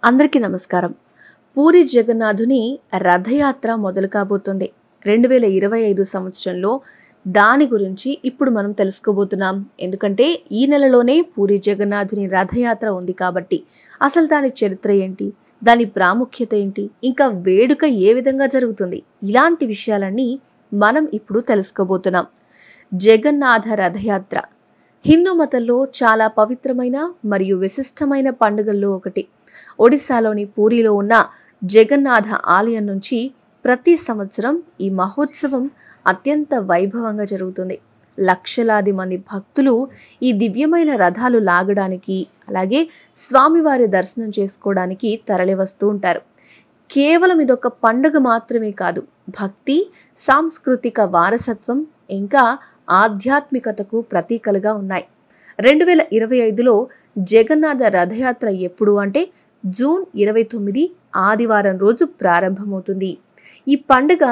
అందరికీ నమస్కారం. పూరి జగన్నాథుని రథయాత్ర మొదలు కాబోతుంది. 2025 సంవత్సరంలో దాని గురించి ఇప్పుడు మనం తెలుసుకోబోతున్నాం. ఎందుకంటే ఈ నెలలోనే పూరి జగన్నాథుని రథయాత్ర ఉంది కాబట్టి అసలు దాని చరిత్ర ఏంటి, దాని ప్రాముఖ్యత ఏంటి, ఇంకా వేడుక ఏ విధంగా జరుగుతుంది, ఇలాంటి విషయాలన్నీ మనం ఇప్పుడు తెలుసుకోబోతున్నాం. జగన్నాథ రథయాత్ర హిందూ మతంలో చాలా పవిత్రమైన మరియు విశిష్టమైన పండుగల్లో ఒకటి. ఒడిశాలోని పూరిలో ఉన్న జగన్నాథ ఆలయం నుంచి ప్రతి సంవత్సరం ఈ మహోత్సవం అత్యంత వైభవంగా జరుగుతుంది. లక్షలాది మంది భక్తులు ఈ దివ్యమైన రథాలు లాగడానికి, అలాగే స్వామివారి దర్శనం చేసుకోవడానికి తరలివస్తూ ఉంటారు. కేవలం ఇదొక పండుగ మాత్రమే కాదు, భక్తి, సాంస్కృతిక వారసత్వం, ఇంకా ఆధ్యాత్మికతకు ప్రతీకలుగా ఉన్నాయి. 2025లో జగన్నాథ రథయాత్ర ఎప్పుడు అంటే జూన్ 29 ఆదివారం రోజు ప్రారంభమవుతుంది. ఈ పండుగ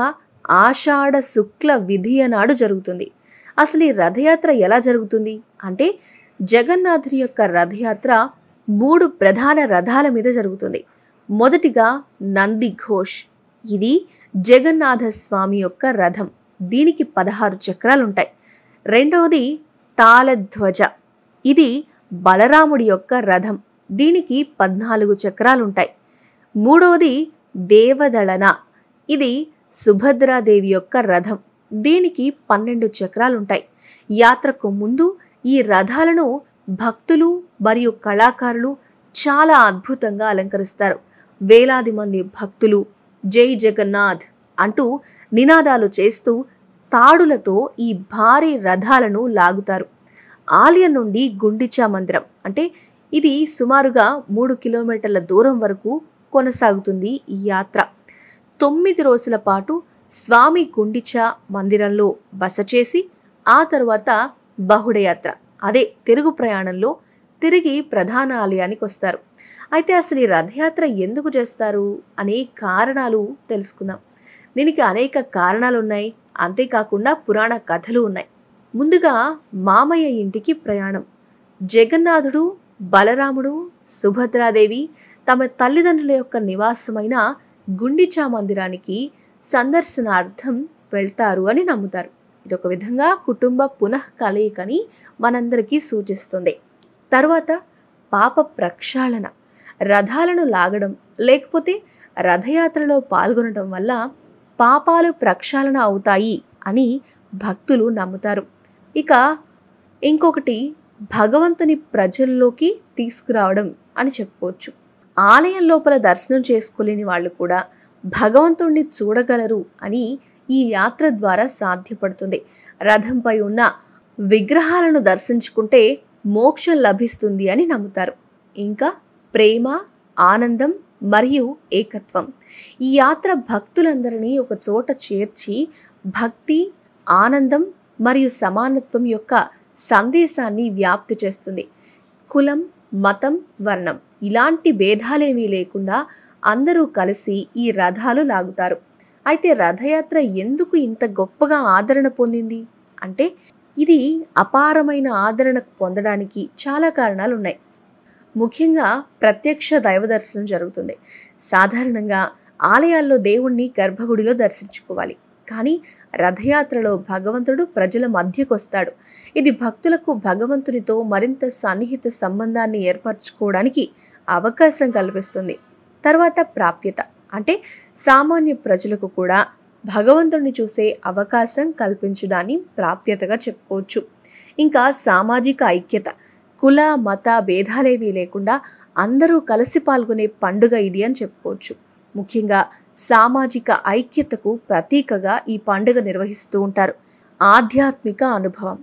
ఆషాఢ శుక్ల విధియ నాడు జరుగుతుంది. అసలు ఈ రథయాత్ర ఎలా జరుగుతుంది అంటే, జగన్నాథుని యొక్క రథయాత్ర 3 ప్రధాన రథాల మీద జరుగుతుంది. మొదటిగా నంది ఘోష్. ఇది జగన్నాథ స్వామి యొక్క రథం. దీనికి 16 చక్రాలు ఉంటాయి. రెండవది తాళధ్వజ. ఇది బలరాముడి యొక్క రథం. దీనికి 14 చక్రాలుంటాయి. మూడవది దేవదళన. ఇది సుభద్రాదేవి యొక్క రథం. దీనికి 12 చక్రాలుంటాయి. యాత్రకు ముందు ఈ రథాలను భక్తులు మరియు కళాకారులు చాలా అద్భుతంగా అలంకరిస్తారు. వేలాది మంది భక్తులు జై జగన్నాథ్ అంటూ నినాదాలు చేస్తూ తాడులతో ఈ భారీ రథాలను లాగుతారు. ఆలయం నుండి గుండిచా మందిరం, అంటే ఇది సుమారుగా 3 కిలోమీటర్ల దూరం వరకు కొనసాగుతుంది ఈ యాత్ర. 9 రోజుల పాటు స్వామి గుండిచా మందిరంలో బస చేసి ఆ తర్వాత బహుళయాత్ర, అదే తిరుగు ప్రయాణంలో తిరిగి ప్రధాన ఆలయానికి వస్తారు. అయితే అసలు ఈ రథయాత్ర ఎందుకు చేస్తారు అనే కారణాలు తెలుసుకుందాం. దీనికి అనేక కారణాలు ఉన్నాయి. అంతేకాకుండా పురాణ కథలు ఉన్నాయి. ముందుగా మామయ్య ఇంటికి ప్రయాణం. జగన్నాథుడు, బలరాముడు, సుభద్రాదేవి తమ తల్లిదండ్రుల యొక్క నివాసమైన గుండిచా మందిరానికి సందర్శనార్థం వెళ్తారు అని నమ్ముతారు. ఇదొక విధంగా కుటుంబ పునః కలయికని మనందరికీ సూచిస్తుంది. తరువాత పాప ప్రక్షాళన. రథాలను లాగడం లేకపోతే రథయాత్రలో పాల్గొనడం వల్ల పాపాలు ప్రక్షాళన అవుతాయి అని భక్తులు నమ్ముతారు. ఇక ఇంకొకటి భగవంతుని ప్రజల్లోకి తీసుకురావడం అని చెప్పుకోవచ్చు. ఆలయం లోపల దర్శనం చేసుకోలేని వాళ్ళు కూడా భగవంతుణ్ణి చూడగలరు అని ఈ యాత్ర ద్వారా సాధ్యపడుతుంది. రథంపై ఉన్న విగ్రహాలను దర్శించుకుంటే మోక్షం లభిస్తుంది అని నమ్ముతారు. ఇంకా ప్రేమ, ఆనందం మరియు ఏకత్వం. ఈ యాత్ర భక్తులందరినీ ఒక చోట చేర్చి భక్తి, ఆనందం మరియు సమానత్వం యొక్క సందేశాన్ని వ్యాప్తి చేస్తుంది. కులం, మతం, వర్ణం ఇలాంటి భేదాలేమీ లేకుండా అందరూ కలిసి ఈ రథాలు లాగుతారు. అయితే రథయాత్ర ఎందుకు ఇంత గొప్పగా ఆదరణ పొందింది అంటే, ఇది అపారమైన ఆదరణ పొందడానికి చాలా కారణాలు ఉన్నాయి. ముఖ్యంగా ప్రత్యక్ష దైవ దర్శనం జరుగుతుంది. సాధారణంగా ఆలయాల్లో దేవుణ్ణి గర్భగుడిలో దర్శించుకోవాలి, కానీ రథయాత్రలో భగవంతుడు ప్రజల మధ్యకు వస్తాడు. ఇది భక్తులకు భగవంతునితో మరింత సన్నిహిత సంబంధాన్ని ఏర్పరచుకోవడానికి అవకాశం కల్పిస్తుంది. తర్వాత ప్రాప్యత, అంటే సామాన్య ప్రజలకు కూడా భగవంతుడిని చూసే అవకాశం కల్పించడాన్ని ప్రాప్యతగా చెప్పుకోవచ్చు. ఇంకా సామాజిక ఐక్యత. కుల, మత భేదాలేవీ లేకుండా అందరూ కలిసి పాల్గొనే పండుగ ఇది అని చెప్పుకోవచ్చు. ముఖ్యంగా సామాజిక ఐక్యతకు ప్రతీకగా ఈ పండుగ నిర్వహిస్తూ ఉంటారు. ఆధ్యాత్మిక అనుభవం.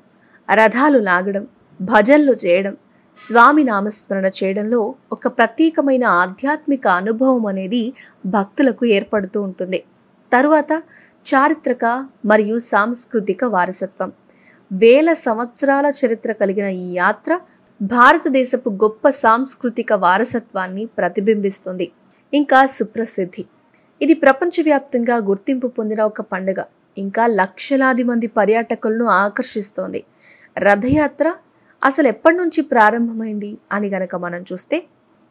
రథాలు లాగడం, భజనలు చేయడం, స్వామి నామస్మరణ చేయడంలో ఒక ప్రత్యేకమైన ఆధ్యాత్మిక అనుభవం అనేది భక్తులకు ఏర్పడుతూ ఉంటుంది. తరువాత చారిత్రక మరియు సాంస్కృతిక వారసత్వం. వేల సంవత్సరాల చరిత్ర కలిగిన ఈ యాత్ర భారతదేశపు గొప్ప సాంస్కృతిక వారసత్వాన్ని ప్రతిబింబిస్తుంది. ఇంకా సుప్రసిద్ధి. ఇది ప్రపంచవ్యాప్తంగా గుర్తింపు పొందిన ఒక పండుగ. ఇంకా లక్షలాది మంది పర్యాటకులను ఆకర్షిస్తోంది. రథయాత్ర అసలు ఎప్పటి నుంచి ప్రారంభమైంది అని గనక మనం చూస్తే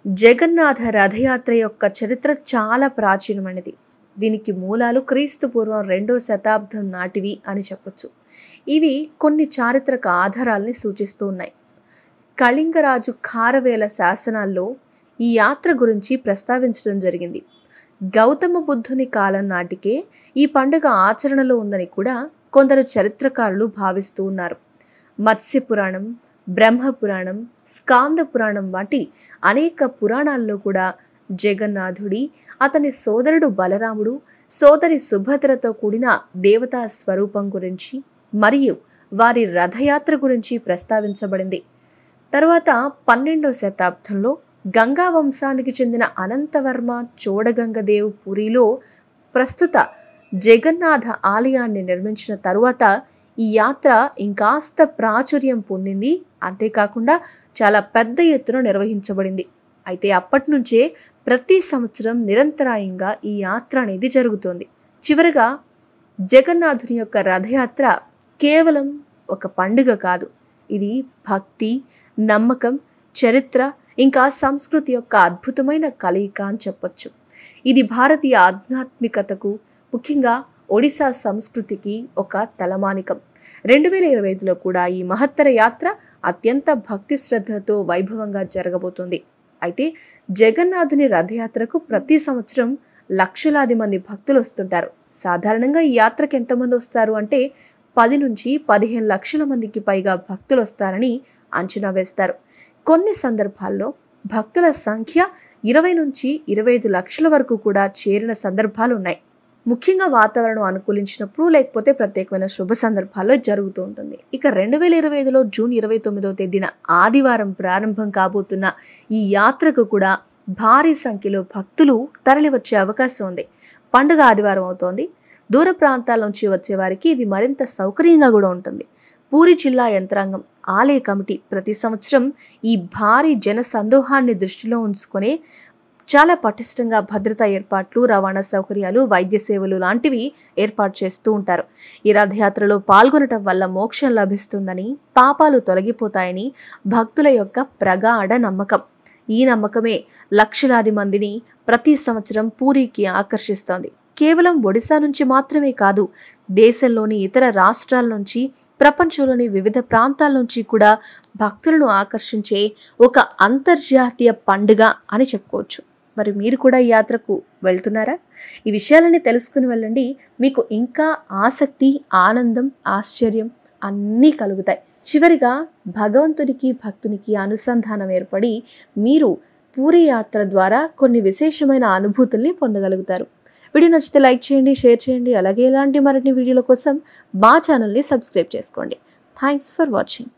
జగన్నాథ రథయాత్ర యొక్క చరిత్ర చాలా ప్రాచీనమైనది. దీనికి మూలాలు క్రీస్తు పూర్వం 2వ శతాబ్దం నాటివి అని చెప్పొచ్చు. ఇవి కొన్ని చారిత్రక ఆధారాల్ని సూచిస్తూ ఉన్నాయి. కళింగరాజు ఖారవేల శాసనాల్లో ఈ యాత్ర గురించి ప్రస్తావించడం జరిగింది. గౌతమ బుద్ధుని కాలం నాటికే ఈ పండుగ ఆచరణలో ఉందని కూడా కొందరు చరిత్రకారులు భావిస్తూ ఉన్నారు. మత్స్య పురాణం, బ్రహ్మ పురాణం, స్కాంద పురాణం వంటి అనేక పురాణాల్లో కూడా జగన్నాథుడి, అతని సోదరుడు బలరాముడు, సోదరి సుభద్రతో కూడిన దేవతా స్వరూపం గురించి మరియు వారి రథయాత్ర గురించి ప్రస్తావించబడింది. తరువాత 12వ శతాబ్దంలో గంగా వంశానికి చెందిన అనంతవర్మ చోడగంగదేవ్ పూరిలో ప్రస్తుత జగన్నాథ ఆలయాన్ని నిర్మించిన తరువాత ఈ యాత్ర ఇంకాస్త ప్రాచుర్యం పొందింది. అంతేకాకుండా చాలా పెద్ద ఎత్తున నిర్వహించబడింది. అయితే అప్పటి నుంచే ప్రతి సంవత్సరం నిరంతరాయంగా ఈ యాత్ర అనేది జరుగుతోంది. చివరగా జగన్నాథుని యొక్క రథయాత్ర కేవలం ఒక పండుగ కాదు. ఇది భక్తి, నమ్మకం, చరిత్ర ఇంకా సంస్కృతి యొక్క అద్భుతమైన కలయిక అని చెప్పొచ్చు. ఇది భారతీయ ఆధ్యాత్మికతకు, ముఖ్యంగా ఒడిశా సంస్కృతికి ఒక తలమానికం. 2025లో కూడా ఈ మహత్తర యాత్ర అత్యంత భక్తి శ్రద్ధలతో వైభవంగా జరగబోతుంది. అయితే జగన్నాథుని రథయాత్రకు ప్రతి సంవత్సరం లక్షలాది మంది భక్తులు వస్తుంటారు. సాధారణంగా ఈ యాత్రకు ఎంతమంది వస్తారు అంటే 10 నుంచి 15 లక్షల మందికి పైగా భక్తులు వస్తారని అంచనా వేస్తారు. కొన్ని సందర్భాల్లో భక్తుల సంఖ్య 20 నుంచి 25 లక్షల వరకు కూడా చేరిన సందర్భాలు ఉన్నాయి. ముఖ్యంగా వాతావరణం అనుకూలించినప్పుడు, లేకపోతే ప్రత్యేకమైన శుభ సందర్భాల్లో జరుగుతూ ఉంటుంది. ఇక 2025లో జూన్ 29వ తేదీన ఆదివారం ప్రారంభం కాబోతున్న ఈ యాత్రకు కూడా భారీ సంఖ్యలో భక్తులు తరలివచ్చే అవకాశం ఉంది. పండుగ ఆదివారం అవుతోంది. దూర ప్రాంతాల నుంచి వచ్చే వారికి ఇది మరింత సౌకర్యంగా కూడా ఉంటుంది. పూరి జిల్లా యంత్రాంగం, ఆలయ కమిటీ ప్రతి సంవత్సరం ఈ భారీ జన సందోహాన్ని దృష్టిలో ఉంచుకొని చాలా పటిష్టంగా భద్రతా ఏర్పాట్లు, రవాణా సౌకర్యాలు, వైద్య సేవలు లాంటివి ఏర్పాటు చేస్తూ ఉంటారు. ఈ రథయాత్రలో పాల్గొనటం వల్ల మోక్షం లభిస్తుందని, పాపాలు తొలగిపోతాయని భక్తుల యొక్క ప్రగాఢ నమ్మకం. ఈ నమ్మకమే లక్షలాది మందిని ప్రతి సంవత్సరం పూరికి ఆకర్షిస్తోంది. కేవలం ఒడిశా నుంచి మాత్రమే కాదు, దేశంలోని ఇతర రాష్ట్రాల నుంచి, ప్రపంచంలోని వివిధ ప్రాంతాల నుంచి కూడా భక్తులను ఆకర్షించే ఒక అంతర్జాతీయ పండుగ అని చెప్పుకోవచ్చు. మరి మీరు కూడా ఈ యాత్రకు వెళ్తున్నారా? ఈ విషయాలన్నీ తెలుసుకుని వెళ్ళండి. మీకు ఇంకా ఆసక్తి, ఆనందం, ఆశ్చర్యం అన్నీ కలుగుతాయి. చివరిగా భగవంతునికి, భక్తునికి అనుసంధానం ఏర్పడి మీరు పూరి యాత్ర ద్వారా కొన్ని విశేషమైన అనుభూతుల్ని పొందగలుగుతారు. వీడియో నచ్చితే లైక్ చేయండి, షేర్ చేయండి. అలాగే ఇలాంటి మరిన్ని వీడియోల కోసం మా ఛానల్ని సబ్స్క్రైబ్ చేసుకోండి. Thanks for watching.